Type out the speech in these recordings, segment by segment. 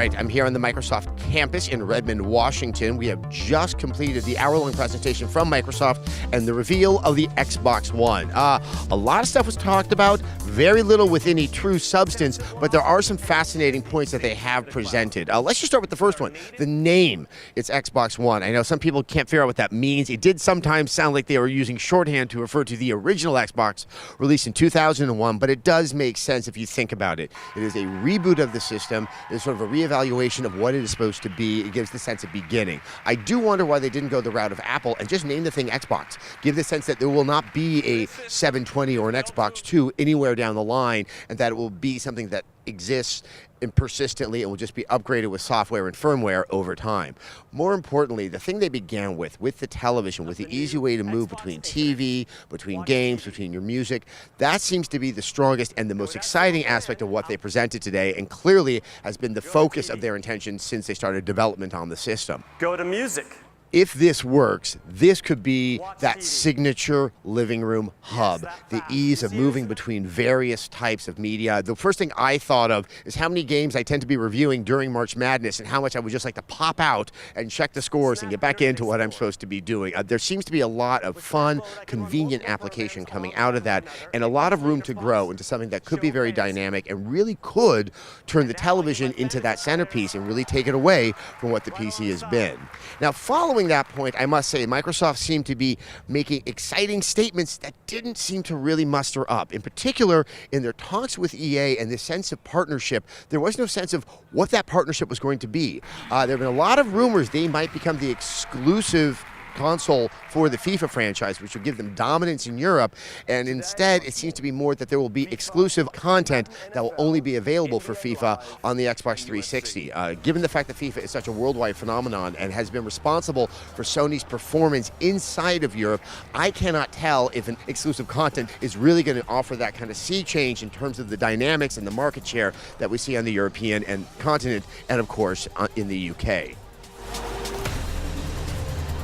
right, I'm here on the Microsoft campus in Redmond, Washington. We have just completed the hour-long presentation from Microsoft and the reveal of the Xbox One. A lot of stuff was talked about, very little with any true substance, but there are some fascinating points that they have presented. Let's just start with the first one, the name. It's Xbox One. I know some people can't figure out what that means. It did sometimes sound like they were using shorthand to refer to the original Xbox released in 2001, but it does make sense if you think about it. It is a reboot of the system. It's sort of a reevaluation of what it is supposed to be. It gives the sense of beginning. I do wonder why they didn't go the route of Apple and just name the thing Xbox. Give the sense that there will not be a 720 or an Xbox 2 anywhere down the line, and that it will be something that exists and persistently and will just be upgraded with software and firmware over time. More importantly, the thing they began with the television, with the easy way to move between TV, between games, between your music, that seems to be the strongest and the most exciting aspect of what they presented today, and clearly has been the focus of their intention since they started development on the system. Go to music. If this works, this could be that signature living room hub, the ease of moving between various types of media. The first thing I thought of is how many games I tend to be reviewing during March Madness and how much I would just like to pop out and check the scores and get back into what I'm supposed to be doing. There seems to be a lot of fun, convenient application coming out of that, and a lot of room to grow into something that could be very dynamic and really could turn the television into that centerpiece and really take it away from what the PC has been. Now, following that point, I must say Microsoft seemed to be making exciting statements that didn't seem to really muster up. In particular, in their talks with EA and this sense of partnership, there was no sense of what that partnership was going to be. There have been a lot of rumors they might become the exclusive console for the FIFA franchise, which would give them dominance in Europe, and instead it seems to be more that there will be exclusive content that will only be available for FIFA on the Xbox 360. Given the fact that FIFA is such a worldwide phenomenon and has been responsible for Sony's performance inside of Europe, I cannot tell if an exclusive content is really going to offer that kind of sea change in terms of the dynamics and the market share that we see on the European and continent, and of course in the UK.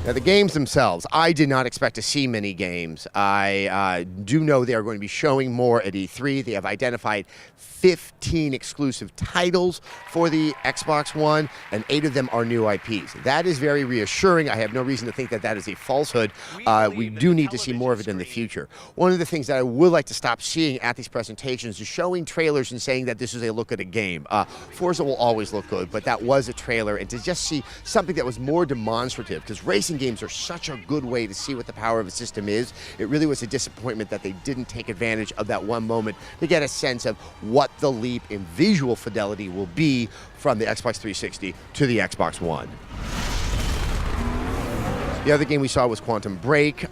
Now, the games themselves, I did not expect to see many games. I do know they are going to be showing more at E3. They have identified 15 exclusive titles for the Xbox One, and 8 of them are new IPs. That is very reassuring. I have no reason to think that that is a falsehood. We do need to see more of it in the future. One of the things that I would like to stop seeing at these presentations is showing trailers and saying that this is a look at a game. Forza will always look good, but that was a trailer, and to just see something that was more demonstrative, because racing games are such a good way to see what the power of a system is. It really was a disappointment that they didn't take advantage of that one moment to get a sense of what the leap in visual fidelity will be from the Xbox 360 to the Xbox One. The other game we saw was Quantum Break.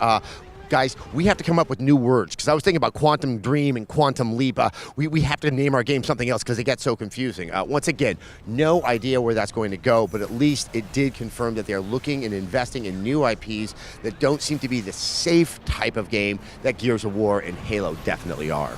Guys, we have to come up with new words, because I was thinking about Quantum Dream and Quantum Leap. We have to name our game something else because they get so confusing. Once again, no idea where that's going to go, but at least it did confirm that they're looking and investing in new IPs that don't seem to be the safe type of game that Gears of War and Halo definitely are.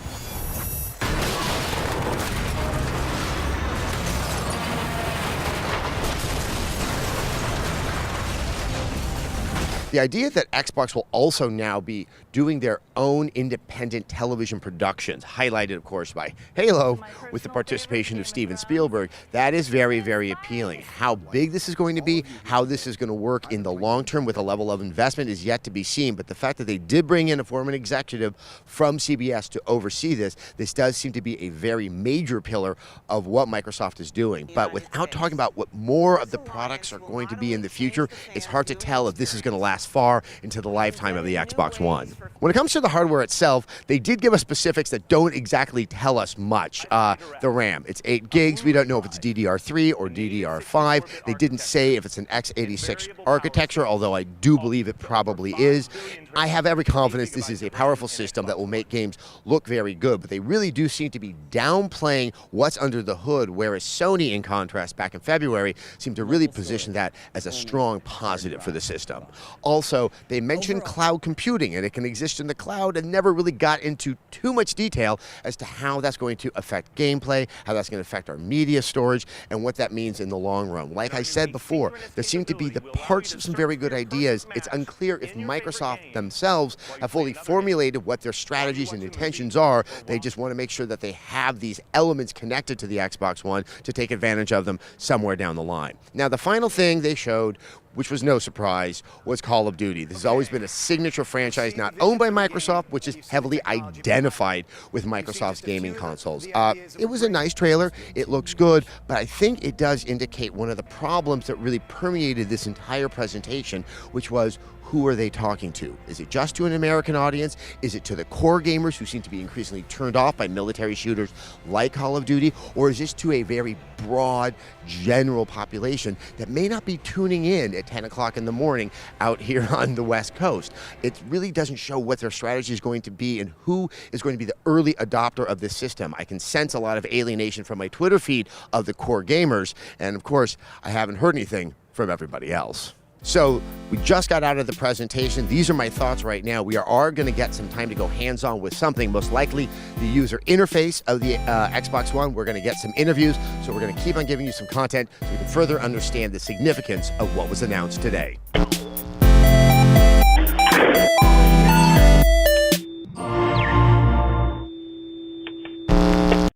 The idea that Xbox will also now be doing their own independent television productions, highlighted, of course, by Halo, with the participation of Steven Spielberg, that is very, very appealing. How big this is going to be, how this is going to work in the long term with a level of investment is yet to be seen, but the fact that they did bring in a former executive from CBS to oversee this does seem to be a very major pillar of what Microsoft is doing. But without talking about what more of the products are going to be in the future, it's hard to tell if this is going to last far into the lifetime of the Xbox One. When it comes to the hardware itself, they did give us specifics that don't exactly tell us much. The RAM, it's 8 gigs. We don't know if it's DDR3 or DDR5. They didn't say if it's an x86 architecture, although I do believe it probably is. I have every confidence this is a powerful system that will make games look very good, but they really do seem to be downplaying what's under the hood, whereas Sony, in contrast, back in February, seemed to really position that as a strong positive for the system. Also, they mentioned cloud computing, and it can exist in the cloud, and never really got into too much detail as to how that's going to affect gameplay, how that's going to affect our media storage, and what that means in the long run. Like I said before, there seem to be the parts of some very good ideas. It's unclear if Microsoft themselves have fully formulated what their strategies and intentions are. They just want to make sure that they have these elements connected to the Xbox One to take advantage of them somewhere down the line. Now, the final thing they showed, which was no surprise, was Call of Duty. This has always been a signature franchise not owned by Microsoft, which is heavily identified with Microsoft's gaming consoles. It was a nice trailer. It looks good, but I think it does indicate one of the problems that really permeated this entire presentation, which was, who are they talking to? Is it just to an American audience? Is it to the core gamers who seem to be increasingly turned off by military shooters like Call of Duty? Or is this to a very broad, general population that may not be tuning in at 10 o'clock in the morning out here on the West Coast? It really doesn't show what their strategy is going to be and who is going to be the early adopter of this system. I can sense a lot of alienation from my Twitter feed of the core gamers, and of course, I haven't heard anything from everybody else. So we just got out of the presentation. These are my thoughts right now. We are going to get some time to go hands-on with something, most likely the user interface of the Xbox One. We're going to get some interviews, so we're going to keep on giving you some content so you can further understand the significance of what was announced today.